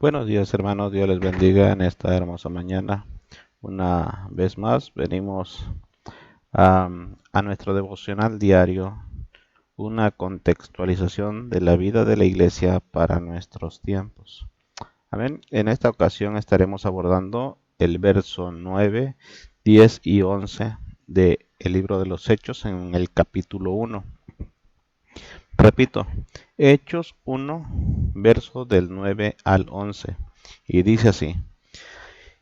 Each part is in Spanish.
Buenos días, hermanos. Dios les bendiga en esta hermosa mañana. Una vez más venimos a nuestro devocional diario, una contextualización de la vida de la iglesia para nuestros tiempos. Amén. En esta ocasión estaremos abordando el verso 9, 10 y 11 del libro de los Hechos en el capítulo 1. Repito, Hechos 1, verso del 9 al 11. Y dice así: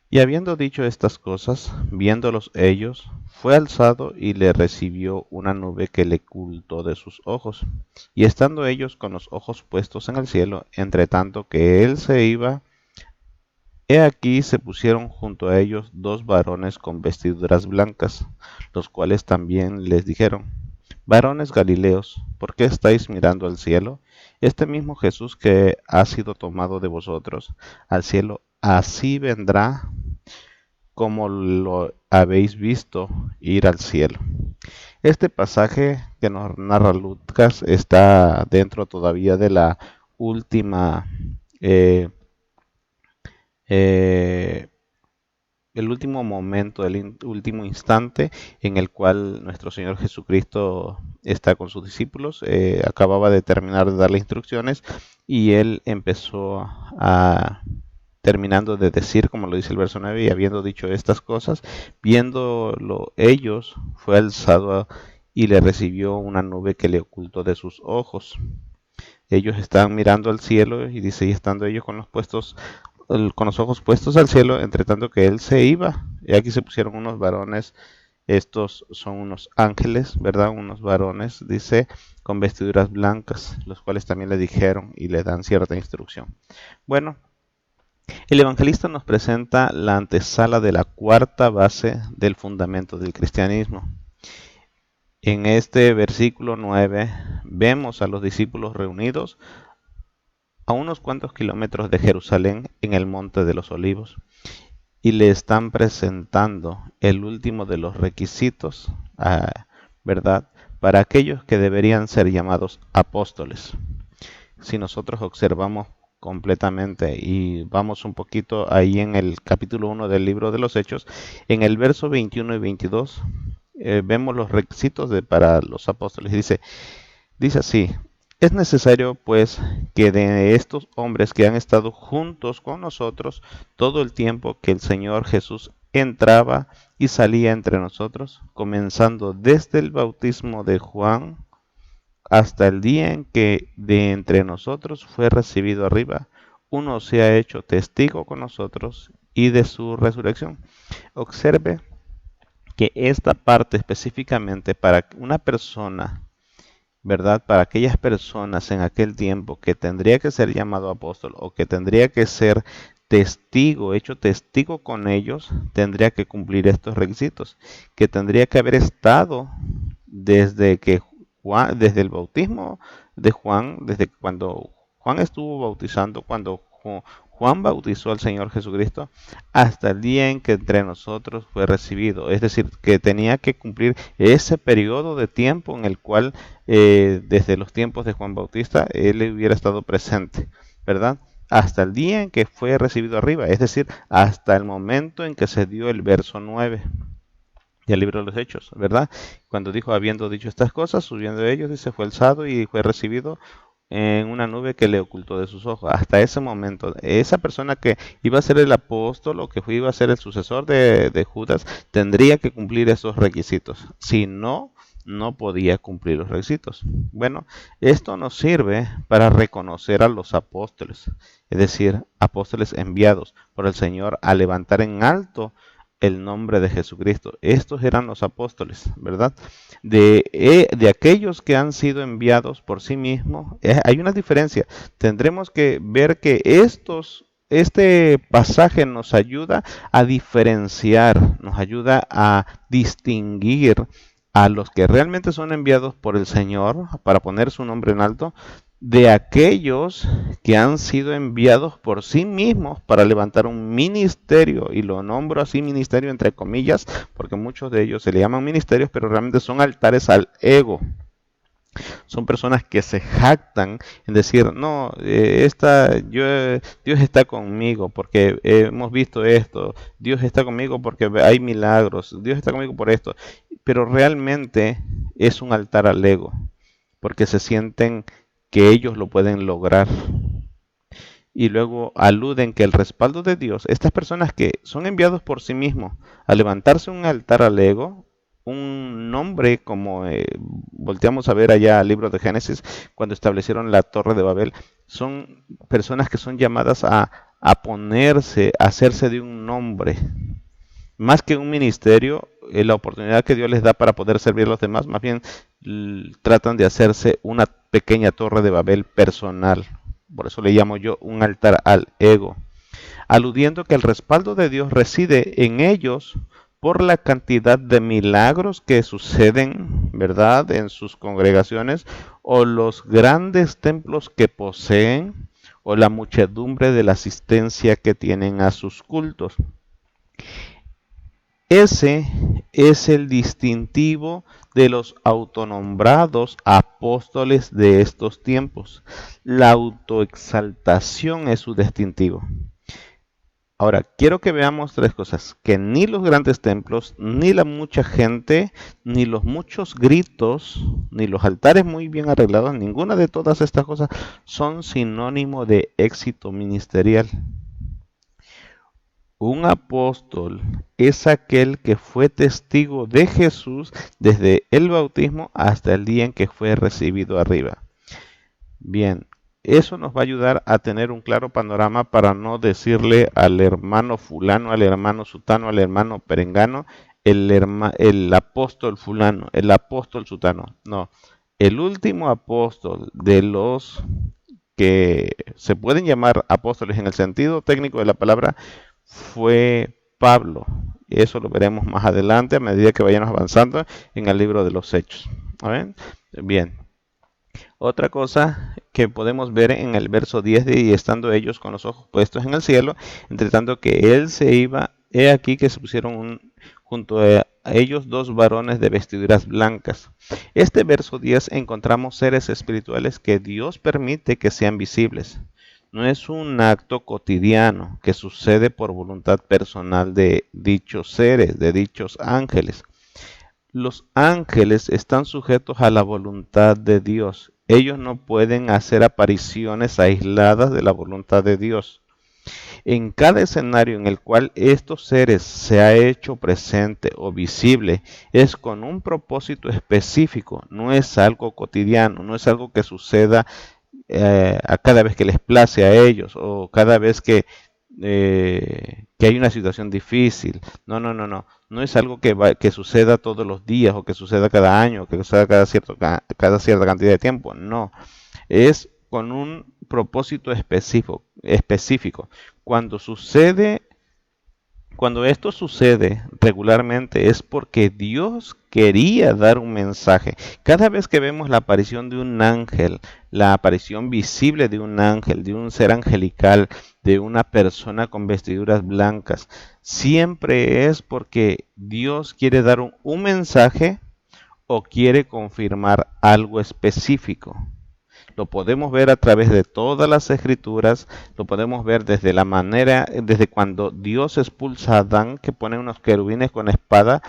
Y habiendo dicho estas cosas, viéndolos ellos, fue alzado y le recibió una nube que le ocultó de sus ojos. Y estando ellos con los ojos puestos en el cielo, entre tanto que él se iba, he aquí se pusieron junto a ellos dos varones con vestiduras blancas, los cuales también les dijeron: Varones Galileos, ¿por qué estáis mirando al cielo? Este mismo Jesús que ha sido tomado de vosotros al cielo, así vendrá como lo habéis visto ir al cielo. Este pasaje que nos narra Lucas está dentro todavía de la última, eh, eh, el último momento, último instante en el cual nuestro Señor Jesucristo está con sus discípulos. Acababa de terminar de darle instrucciones y él empezó a terminando de decir, como lo dice el verso 9, y habiendo dicho estas cosas, viéndolo ellos, fue alzado y le recibió una nube que le ocultó de sus ojos. Ellos estaban mirando al cielo y dice, y estando ellos con los ojos puestos al cielo, entre tanto que él se iba, y aquí se pusieron unos varones. Estos son unos ángeles, ¿verdad? Unos varones, dice, con vestiduras blancas, los cuales también le dijeron y le dan cierta instrucción. Bueno, el evangelista nos presenta la antesala de la cuarta base del fundamento del cristianismo. En este versículo 9 vemos a los discípulos reunidos a unos cuantos kilómetros de Jerusalén en el Monte de los Olivos y le están presentando el último de los requisitos, ¿verdad?, para aquellos que deberían ser llamados apóstoles. Si nosotros observamos completamente y vamos un poquito ahí en el capítulo 1 del libro de los Hechos, en el verso 21 y 22 vemos los requisitos para los apóstoles. Dice así: es necesario pues que de estos hombres que han estado juntos con nosotros todo el tiempo que el Señor Jesús entraba y salía entre nosotros, comenzando desde el bautismo de Juan hasta el día en que de entre nosotros fue recibido arriba, uno se ha hecho testigo con nosotros y de su resurrección. Observe que esta parte específicamente para una persona, ¿verdad? Para aquellas personas en aquel tiempo que tendría que ser llamado apóstol o que tendría que ser testigo, hecho testigo con ellos, tendría que cumplir estos requisitos, que tendría que haber estado desde que desde el bautismo de Juan, desde cuando Juan estuvo bautizando, cuando Juan bautizó al Señor Jesucristo, hasta el día en que entre nosotros fue recibido. Es decir, que tenía que cumplir ese periodo de tiempo en el cual, desde los tiempos de Juan Bautista, él hubiera estado presente, ¿verdad? Hasta el día en que fue recibido arriba, es decir, hasta el momento en que se dio el verso 9 del libro de los Hechos, ¿verdad? Cuando dijo, habiendo dicho estas cosas, subiendo de ellos, dice, fue alzado y fue recibido en una nube que le ocultó de sus ojos. Hasta ese momento, esa persona que iba a ser el apóstol o que iba a ser el sucesor de Judas, tendría que cumplir esos requisitos. Si no, no podía cumplir los requisitos. Bueno, esto nos sirve para reconocer a los apóstoles, es decir, apóstoles enviados por el Señor a levantar en alto el nombre de Jesucristo. Estos eran los apóstoles, ¿verdad? De aquellos que han sido enviados por sí mismos, hay una diferencia. Tendremos que ver que este pasaje nos ayuda a diferenciar, nos ayuda a distinguir a los que realmente son enviados por el Señor para poner su nombre en alto, de aquellos que han sido enviados por sí mismos para levantar un ministerio, y lo nombro así ministerio entre comillas, porque muchos de ellos se le llaman ministerios, pero realmente son altares al ego. Son personas que se jactan en decir, no, Dios está conmigo porque hemos visto esto, Dios está conmigo porque hay milagros, Dios está conmigo por esto, pero realmente es un altar al ego, porque se sienten que ellos lo pueden lograr y luego aluden que el respaldo de Dios, estas personas que son enviados por sí mismos a levantarse un altar al ego, un nombre como volteamos a ver allá al libro de Génesis, cuando establecieron la Torre de Babel, son personas que son llamadas a ponerse, a hacerse de un nombre, más que un ministerio, la oportunidad que Dios les da para poder servir a los demás, más bien tratan de hacerse una pequeña torre de Babel personal. Por eso le llamo yo un altar al ego, aludiendo que el respaldo de Dios reside en ellos por la cantidad de milagros que suceden, ¿verdad?, en sus congregaciones, o los grandes templos que poseen, o la muchedumbre de la asistencia que tienen a sus cultos. Ese es el distintivo de los autonombrados apóstoles de estos tiempos. La autoexaltación es su distintivo. Ahora, quiero que veamos tres cosas, que ni los grandes templos, ni la mucha gente, ni los muchos gritos, ni los altares muy bien arreglados, ninguna de todas estas cosas son sinónimo de éxito ministerial. Un apóstol es aquel que fue testigo de Jesús desde el bautismo hasta el día en que fue recibido arriba. Bien, eso nos va a ayudar a tener un claro panorama para no decirle al hermano fulano, al hermano sutano, al hermano perengano, el apóstol fulano, el apóstol sutano. No, el último apóstol de los que se pueden llamar apóstoles en el sentido técnico de la palabra fue Pablo. Eso lo veremos más adelante a medida que vayamos avanzando en el libro de los Hechos. ¿Ven? Bien. Otra cosa que podemos ver en el verso 10 de y estando ellos con los ojos puestos en el cielo, entre tanto que él se iba, he aquí que se pusieron junto a ellos dos varones de vestiduras blancas. Este verso 10 encontramos seres espirituales que Dios permite que sean visibles. No es un acto cotidiano que sucede por voluntad personal de dichos seres, de dichos ángeles. Los ángeles están sujetos a la voluntad de Dios. Ellos no pueden hacer apariciones aisladas de la voluntad de Dios. En cada escenario en el cual estos seres se ha hecho presente o visible, es con un propósito específico, no es algo cotidiano, no es algo que suceda a cada vez que les place a ellos o cada vez que hay una situación difícil. No, no, no, no. No es algo que suceda todos los días o que suceda cada año o que suceda cada cierta cantidad de tiempo. No. Es con un propósito específico. Cuando sucede Cuando esto sucede regularmente es porque Dios quería dar un mensaje. Cada vez que vemos la aparición de un ángel, la aparición visible de un ángel, de un ser angelical, de una persona con vestiduras blancas, siempre es porque Dios quiere dar un mensaje o quiere confirmar algo específico. Lo podemos ver a través de todas las escrituras, lo podemos ver desde la manera, desde cuando Dios expulsa a Adán, que pone unos querubines con espada,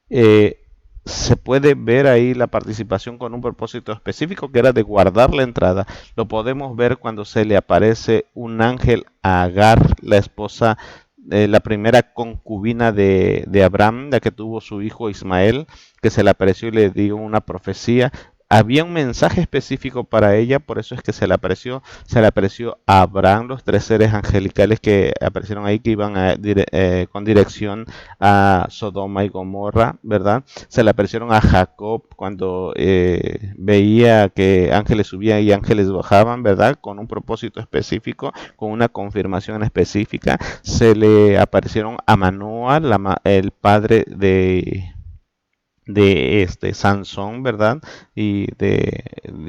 eh, se puede ver ahí la participación con un propósito específico que era de guardar la entrada. Lo podemos ver cuando se le aparece un ángel a Agar, la esposa, la primera concubina de Abraham, la que tuvo su hijo Ismael, que se le apareció y le dio una profecía. Había un mensaje específico para ella, por eso es que se le apareció a Abraham, los tres seres angelicales que aparecieron ahí, que iban con dirección a Sodoma y Gomorra, ¿verdad? Se le aparecieron a Jacob cuando veía que ángeles subían y ángeles bajaban, ¿verdad? Con un propósito específico, con una confirmación específica. Se le aparecieron a Manoah, el padre de Sansón, ¿verdad? Y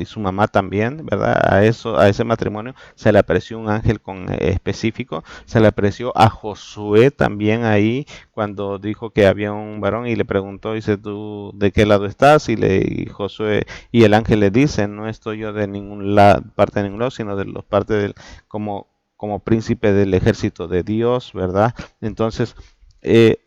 su mamá también, ¿verdad? A ese matrimonio se le apareció un ángel específico, se le apareció a Josué también ahí cuando dijo que había un varón y le preguntó, dice, ¿tú de qué lado estás? Y Josué y el ángel le dice, no estoy yo de ningún lado, parte de ningún lado, sino de los parte del como príncipe del ejército de Dios, ¿verdad? Entonces,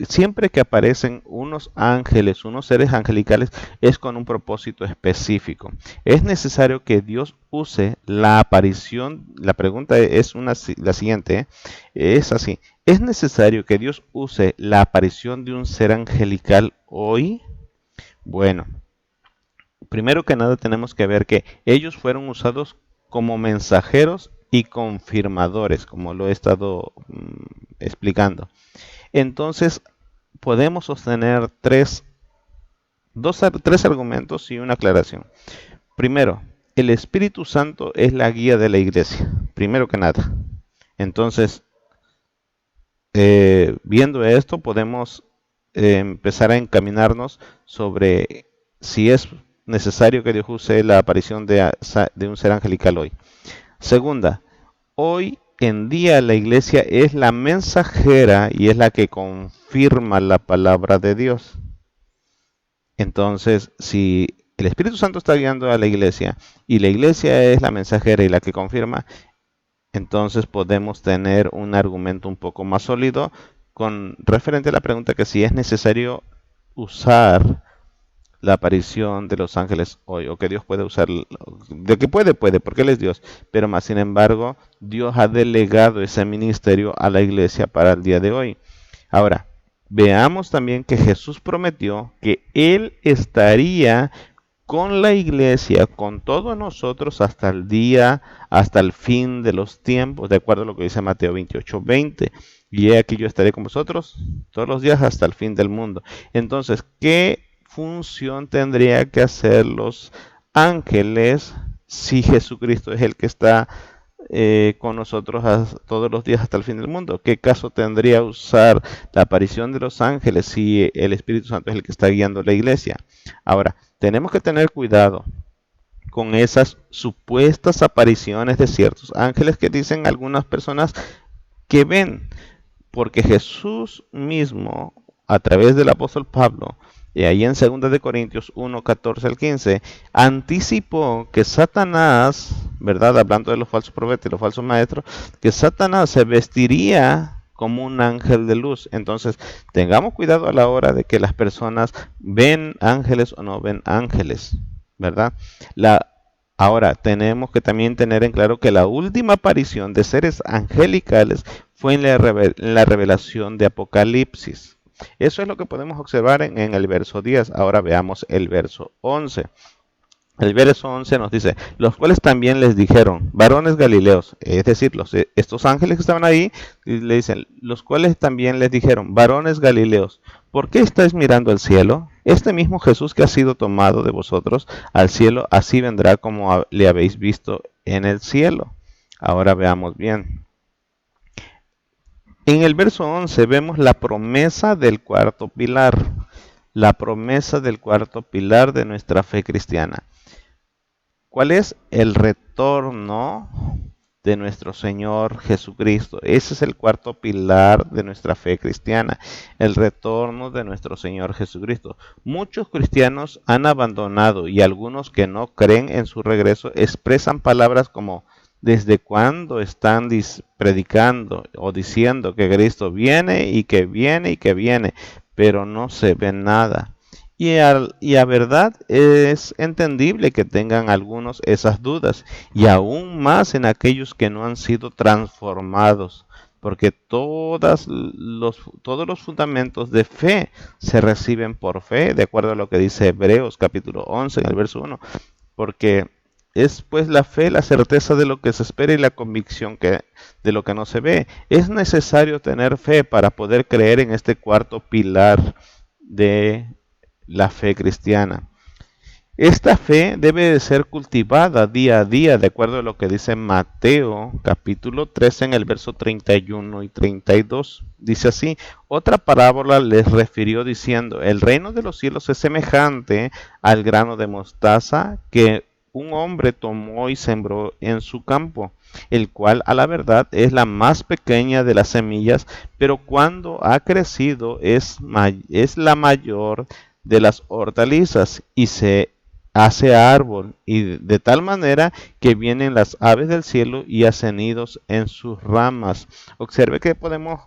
siempre que aparecen unos ángeles, unos seres angelicales, es con un propósito específico. Es necesario que Dios use la aparición. La pregunta es la siguiente, ¿eh? Es así. ¿Es necesario que Dios use la aparición de un ser angelical hoy? Bueno, primero que nada tenemos que ver que ellos fueron usados como mensajeros y confirmadores, como lo he estado explicando. Entonces, podemos sostener tres argumentos y una aclaración. Primero, el Espíritu Santo es la guía de la iglesia, primero que nada. Entonces, viendo esto, podemos empezar a encaminarnos sobre si es necesario que Dios use la aparición de un ser angelical hoy. Segunda, hoy en día la iglesia es la mensajera y es la que confirma la palabra de Dios. Entonces, si el Espíritu Santo está guiando a la iglesia y la iglesia es la mensajera y la que confirma, entonces podemos tener un argumento un poco más sólido con referente a la pregunta que si es necesario usar la aparición de los ángeles hoy, o que Dios puede usar, de que puede, porque Él es Dios, pero más sin embargo, Dios ha delegado ese ministerio a la iglesia para el día de hoy. Ahora, veamos también que Jesús prometió que Él estaría con la iglesia, con todos nosotros hasta el fin de los tiempos, de acuerdo a lo que dice Mateo 28:20. Y he aquí yo estaré con vosotros todos los días hasta el fin del mundo. Entonces, ¿qué función tendría que hacer los ángeles si Jesucristo es el que está con nosotros todos los días hasta el fin del mundo? ¿Qué caso tendría usar la aparición de los ángeles si el Espíritu Santo es el que está guiando la iglesia? Ahora, tenemos que tener cuidado con esas supuestas apariciones de ciertos ángeles que dicen algunas personas que ven, porque Jesús mismo, a través del apóstol Pablo, y ahí en 2 de Corintios 1:14 al 15, anticipó que Satanás, ¿verdad? Hablando de los falsos profetas y los falsos maestros, que Satanás se vestiría como un ángel de luz. Entonces, tengamos cuidado a la hora de que las personas ven ángeles o no ven ángeles, ¿verdad? Ahora, tenemos que también tener en claro que la última aparición de seres angelicales fue en la revelación de Apocalipsis. Eso es lo que podemos observar en el verso 10. Ahora veamos el verso 11. El verso 11 nos dice, los cuales también les dijeron, varones galileos, es decir, estos ángeles que estaban ahí, le dicen, los cuales también les dijeron, varones galileos, ¿por qué estáis mirando al cielo? Este mismo Jesús que ha sido tomado de vosotros al cielo, así vendrá como le habéis visto en el cielo. Ahora veamos bien. En el verso 11 vemos la promesa del cuarto pilar, la promesa del cuarto pilar de nuestra fe cristiana. ¿Cuál es el retorno de nuestro Señor Jesucristo? Ese es el cuarto pilar de nuestra fe cristiana, el retorno de nuestro Señor Jesucristo. Muchos cristianos han abandonado y algunos que no creen en su regreso expresan palabras como ¿desde cuándo están predicando o diciendo que Cristo viene y que viene y que viene? Pero no se ve nada. Y a verdad es entendible que tengan algunos esas dudas, y aún más en aquellos que no han sido transformados, porque todos los fundamentos de fe se reciben por fe, de acuerdo a lo que dice Hebreos capítulo 11 en el verso 1, porque es pues la fe, la certeza de lo que se espera y la convicción de lo que no se ve. Es necesario tener fe para poder creer en este cuarto pilar de la fe cristiana. Esta fe debe de ser cultivada día a día, de acuerdo a lo que dice Mateo capítulo 13 en el verso 31 y 32. Dice así: otra parábola les refirió diciendo: el reino de los cielos es semejante al grano de mostaza que un hombre tomó y sembró en su campo, el cual a la verdad es la más pequeña de las semillas, pero cuando ha crecido es la mayor de las hortalizas y se hace árbol, y de tal manera que vienen las aves del cielo y hacen nidos en sus ramas. Observe que podemos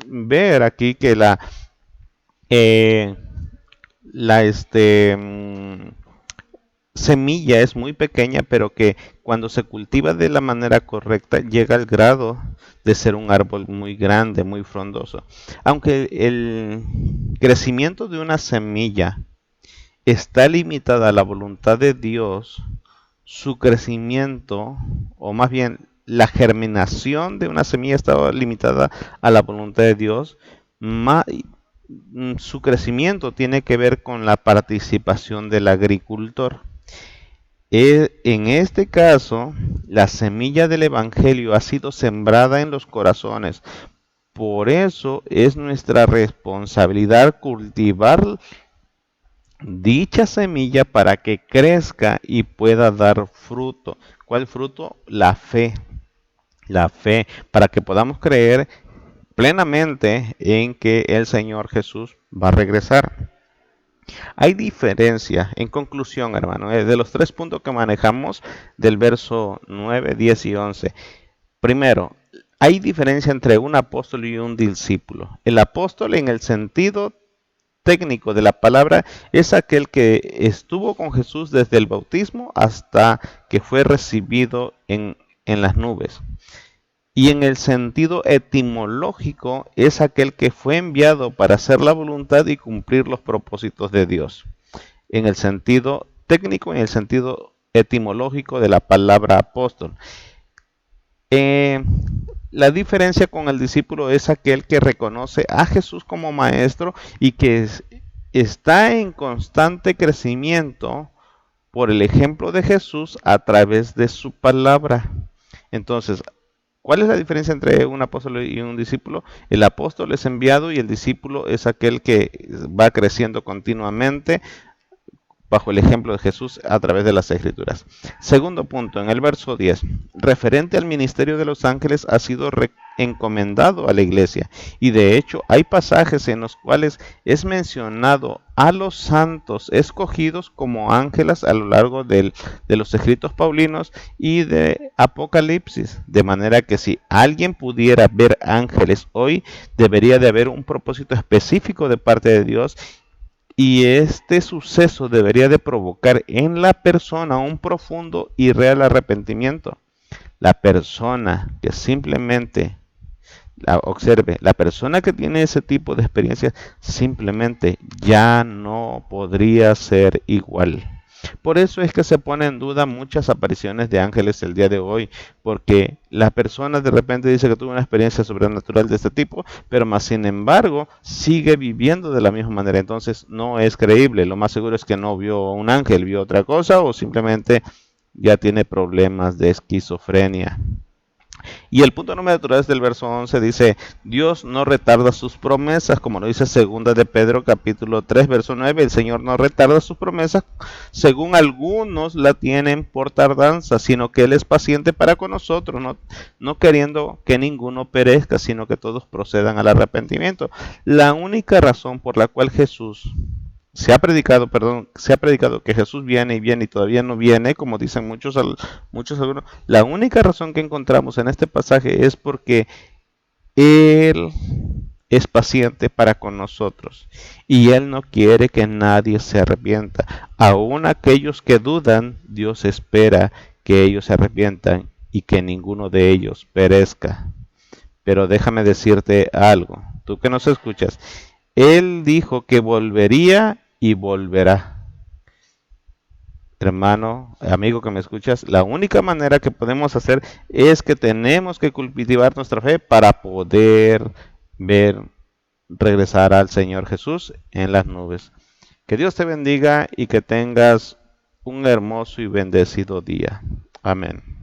ver aquí que eh, la semilla es muy pequeña, pero que cuando se cultiva de la manera correcta llega al grado de ser un árbol muy grande, muy frondoso. Aunque el crecimiento de una semilla está limitada a la voluntad de Dios, su crecimiento, o más bien la germinación de una semilla está limitada a la voluntad de Dios, su crecimiento tiene que ver con la participación del agricultor. En este caso, la semilla del Evangelio ha sido sembrada en los corazones. Por eso es nuestra responsabilidad cultivar dicha semilla para que crezca y pueda dar fruto. ¿Cuál fruto? La fe. La fe, para que podamos creer plenamente en que el Señor Jesús va a regresar. Hay diferencia, en conclusión, hermano, de los tres puntos que manejamos del verso 9, 10 y 11. Primero, hay diferencia entre un apóstol y un discípulo. El apóstol, en el sentido técnico de la palabra, es aquel que estuvo con Jesús desde el bautismo hasta que fue recibido en las nubes. Y en el sentido etimológico es aquel que fue enviado para hacer la voluntad y cumplir los propósitos de Dios. En el sentido técnico, en el sentido etimológico de la palabra apóstol. Eh, la diferencia con el discípulo es aquel que reconoce a Jesús como maestro y que está en constante crecimiento por el ejemplo de Jesús a través de su palabra. Entonces, ¿cuál es la diferencia entre un apóstol y un discípulo? El apóstol es enviado y el discípulo es aquel que va creciendo continuamente bajo el ejemplo de Jesús a través de las Escrituras. Segundo punto, en el verso 10, referente al ministerio de los ángeles ha sido encomendado a la iglesia, y de hecho hay pasajes en los cuales es mencionado a los santos escogidos como ángeles a lo largo de los escritos paulinos y de Apocalipsis, de manera que si alguien pudiera ver ángeles hoy, debería de haber un propósito específico de parte de Dios, y este suceso debería de provocar en la persona un profundo y real arrepentimiento. La persona que simplemente, observe, la persona que tiene ese tipo de experiencias simplemente ya no podría ser igual. Por eso es que se pone en duda muchas apariciones de ángeles el día de hoy, porque la persona de repente dice que tuvo una experiencia sobrenatural de este tipo, pero más sin embargo sigue viviendo de la misma manera. Entonces no es creíble. Lo más seguro es que no vio un ángel, vio otra cosa o simplemente ya tiene problemas de esquizofrenia. Y el punto número 3 del verso 11 dice: Dios no retarda sus promesas, como lo dice segunda de Pedro capítulo 3 verso 9. El Señor no retarda sus promesas, según algunos la tienen por tardanza, sino que Él es paciente para con nosotros, no queriendo que ninguno perezca, sino que todos procedan al arrepentimiento. La única razón por la cual se ha predicado que Jesús viene y viene y todavía no viene, como dicen muchos algunos. La única razón que encontramos en este pasaje es porque Él es paciente para con nosotros y Él no quiere que nadie se arrepienta. Aún aquellos que dudan, Dios espera que ellos se arrepientan y que ninguno de ellos perezca. Pero déjame decirte algo, tú que nos escuchas, Él dijo que volvería y volverá. Hermano, amigo que me escuchas, la única manera que podemos hacer es que tenemos que cultivar nuestra fe para poder ver regresar al Señor Jesús en las nubes. Que Dios te bendiga y que tengas un hermoso y bendecido día. Amén.